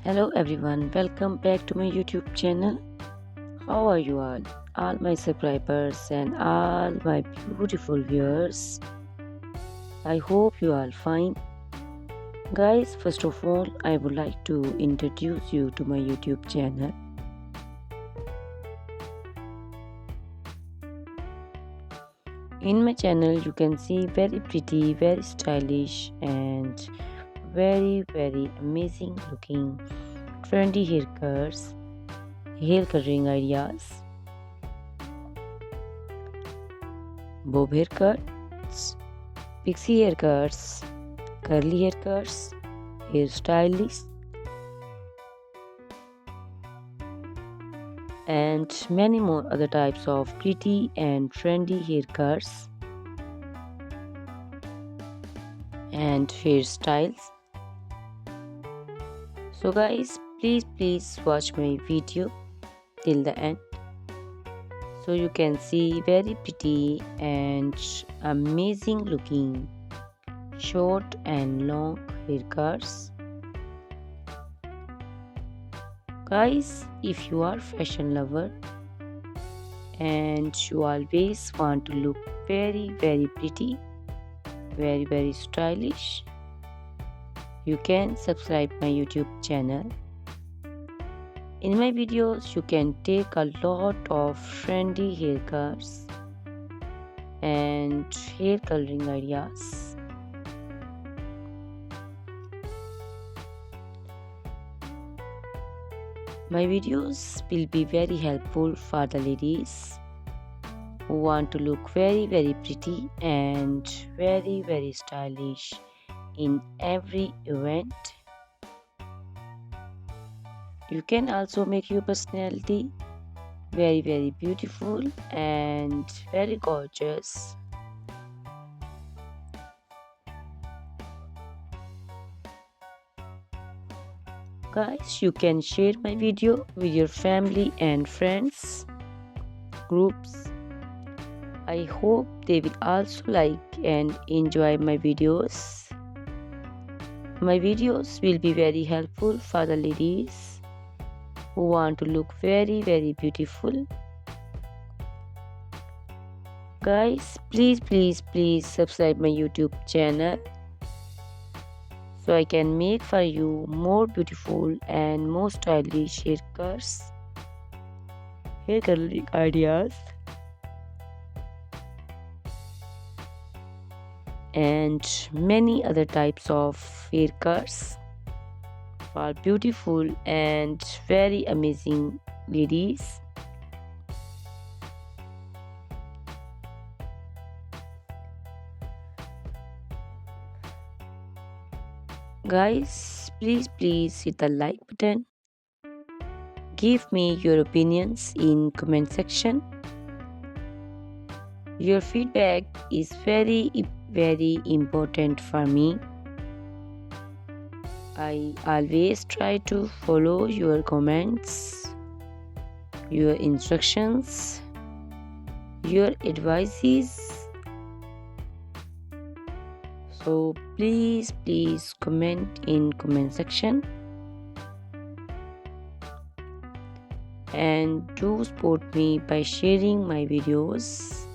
Hello everyone, welcome back to my YouTube channel. How are you all my subscribers and all my beautiful viewers? I hope you are fine. Guys, first of all, I would like to introduce you to my YouTube channel. In my channel, you can see very pretty, very stylish, and very amazing looking trendy haircuts, hair coloring ideas, bob haircuts, pixie haircuts, curly haircuts, hairstyles, and many more other types of pretty and trendy haircuts and hairstyles. So guys, please watch my video till the end so you can see very pretty and amazing looking short and long haircuts. Guys, if you are fashion lover and you always want to look very pretty, very stylish, you can subscribe my YouTube channel. In my videos, you can take a lot of trendy haircuts and hair coloring ideas. My videos will be very helpful for the ladies who want to look very pretty and very stylish in every event. You can also make your personality very beautiful and very gorgeous. Guys, you can share my video with your family and friends groups. I hope they will also like and enjoy my videos. My videos will be very helpful for the ladies who want to look very beautiful. Guys, please subscribe my YouTube channel so I can make for you more beautiful and more stylish haircuts, hair coloring ideas, and many other types of haircuts for beautiful and very amazing ladies. Guys, please hit the like button. Give me your opinions in comment section. Your feedback is very important for me. I always try to follow your comments, your instructions, your advices. So please comment in comment section and do support me by sharing my videos.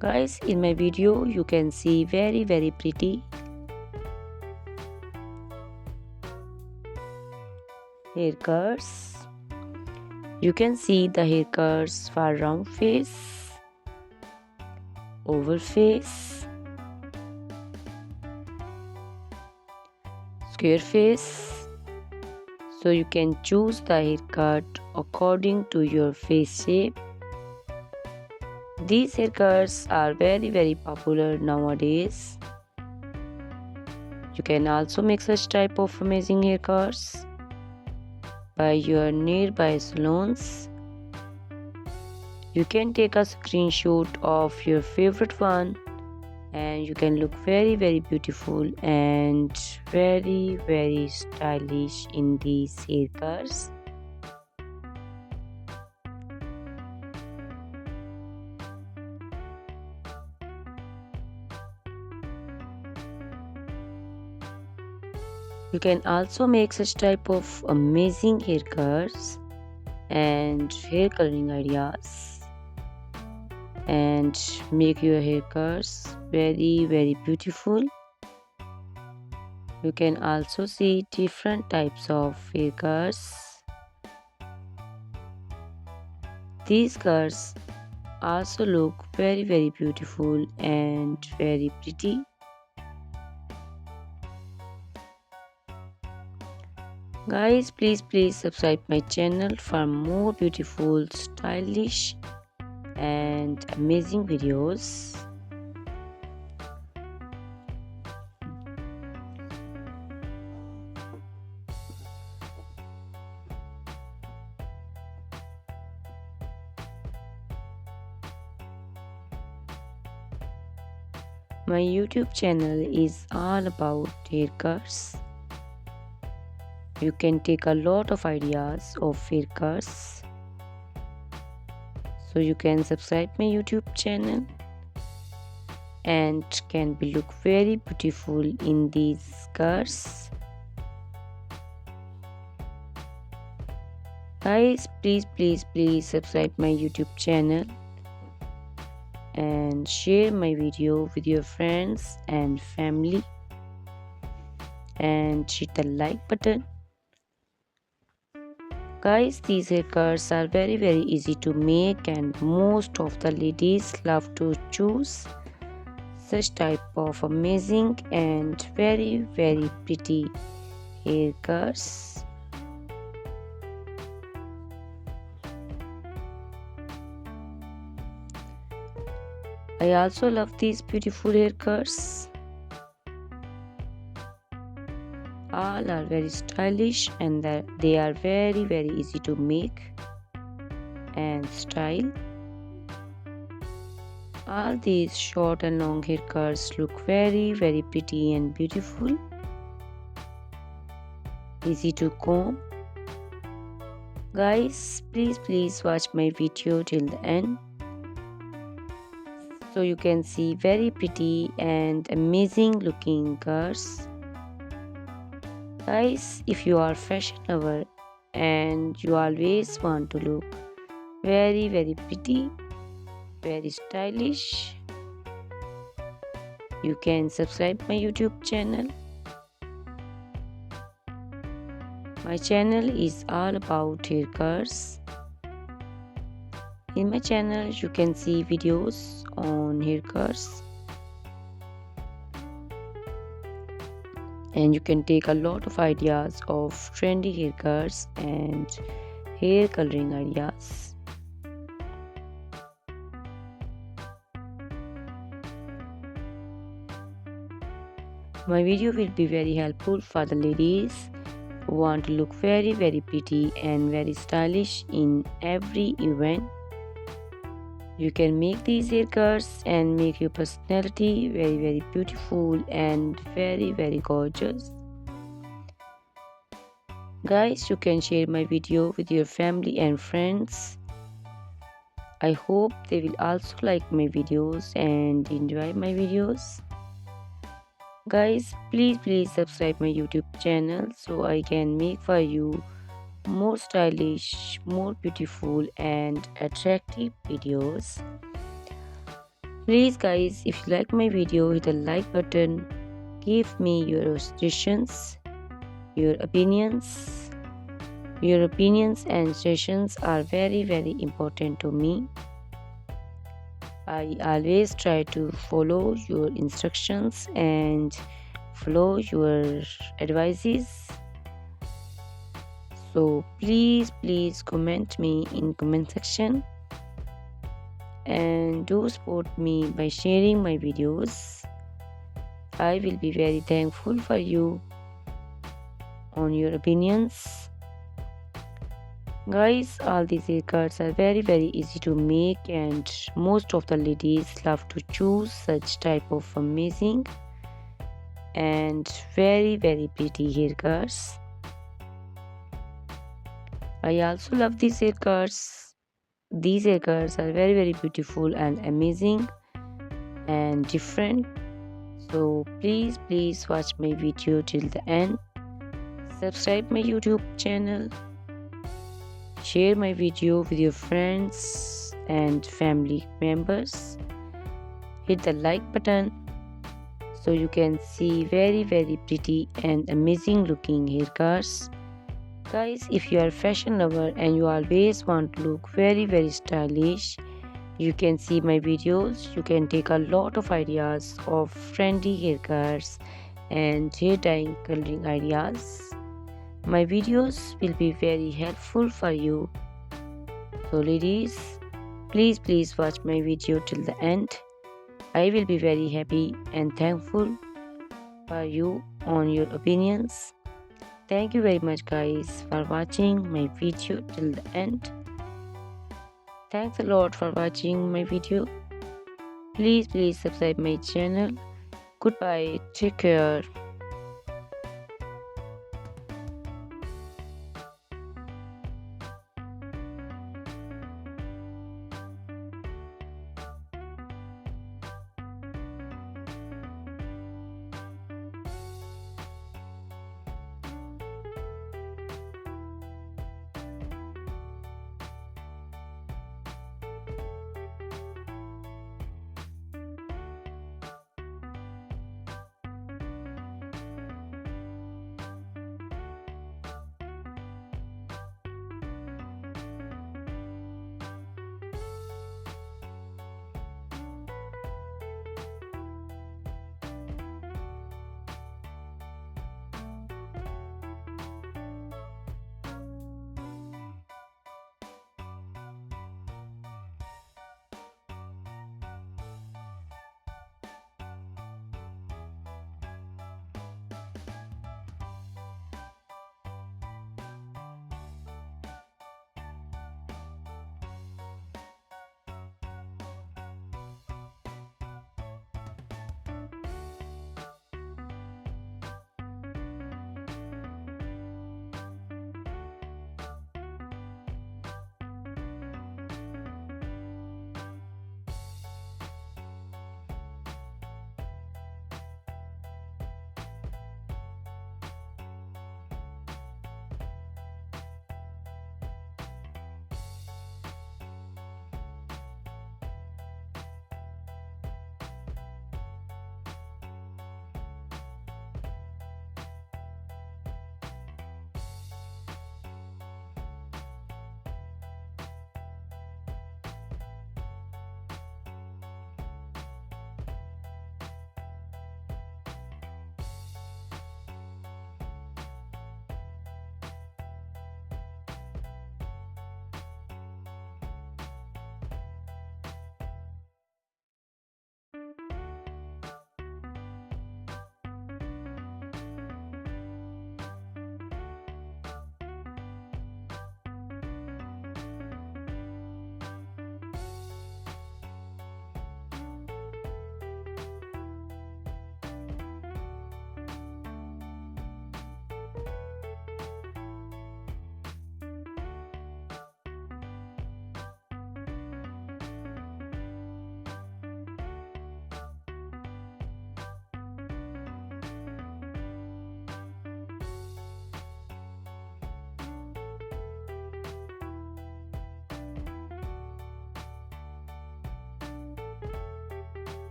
Guys, in my video you can see very pretty haircuts. You can see the haircuts for round face, oval face, square face. So you can choose the haircut according to your face shape. These haircuts are very popular nowadays. You can also make such type of amazing haircuts by your nearby salons. You can take a screenshot of your favorite one and you can look very beautiful and very stylish in these haircuts. You can also make such type of amazing haircuts and hair coloring ideas and make your haircuts very beautiful. You can also see different types of haircuts. These cuts also look very beautiful and very pretty. Guys, please subscribe my channel for more beautiful, stylish and amazing videos. My YouTube channel is all about haircuts. You can take a lot of ideas of haircuts. So you can subscribe my YouTube channel and can be look very beautiful in these cuts. Guys, please subscribe my YouTube channel and share my video with your friends and family and hit the like button. Guys, these haircuts are very easy to make and most of the ladies love to choose such type of amazing and very pretty haircuts. I also love these beautiful haircuts. All are very stylish and they are very easy to make and style. All these short and long haircuts look very pretty and beautiful. Easy to comb. Guys, please watch my video till the end, so you can see very pretty and amazing looking curls. Guys, if you are fashion lover and you always want to look very pretty, very stylish, you can subscribe my YouTube channel. My channel is all about haircuts. In my channel you can see videos on haircuts and you can take a lot of ideas of trendy haircuts and hair coloring ideas. My video will be very helpful for the ladies who want to look very pretty and very stylish in every event. You can make these haircuts and make your personality very beautiful and very gorgeous. Guys, you can share my video with your family and friends. I hope they will also like my videos and enjoy my videos. Guys, please subscribe my YouTube channel so I can make for you more stylish, more beautiful and attractive videos. Please guys, if you like my video, hit the like button. Give me your suggestions, your opinions. Your opinions and suggestions are very important to me. I always try to follow your instructions and follow your advices. So please comment me in comment section and do support me by sharing my videos. I will be very thankful for you on your opinions. Guys, all these haircuts are very easy to make and most of the ladies love to choose such type of amazing and very pretty haircuts. I also love these haircuts. These haircuts are very beautiful and amazing and different. So please watch my video till the end Subscribe my YouTube channel. Share my video with your friends and family members. Hit the like button so you can see very pretty and amazing looking haircuts. Guys, if you are a fashion lover and you always want to look very stylish, you can see my videos. You can take a lot of ideas of trendy haircuts and hair dyeing coloring ideas. My videos will be very helpful for you. So ladies, please watch my video till the end. I will be very happy and thankful for you on your opinions. Thank you very much guys for watching my video till the end. Thanks a lot for watching my video. Please subscribe my channel. Goodbye. Take care.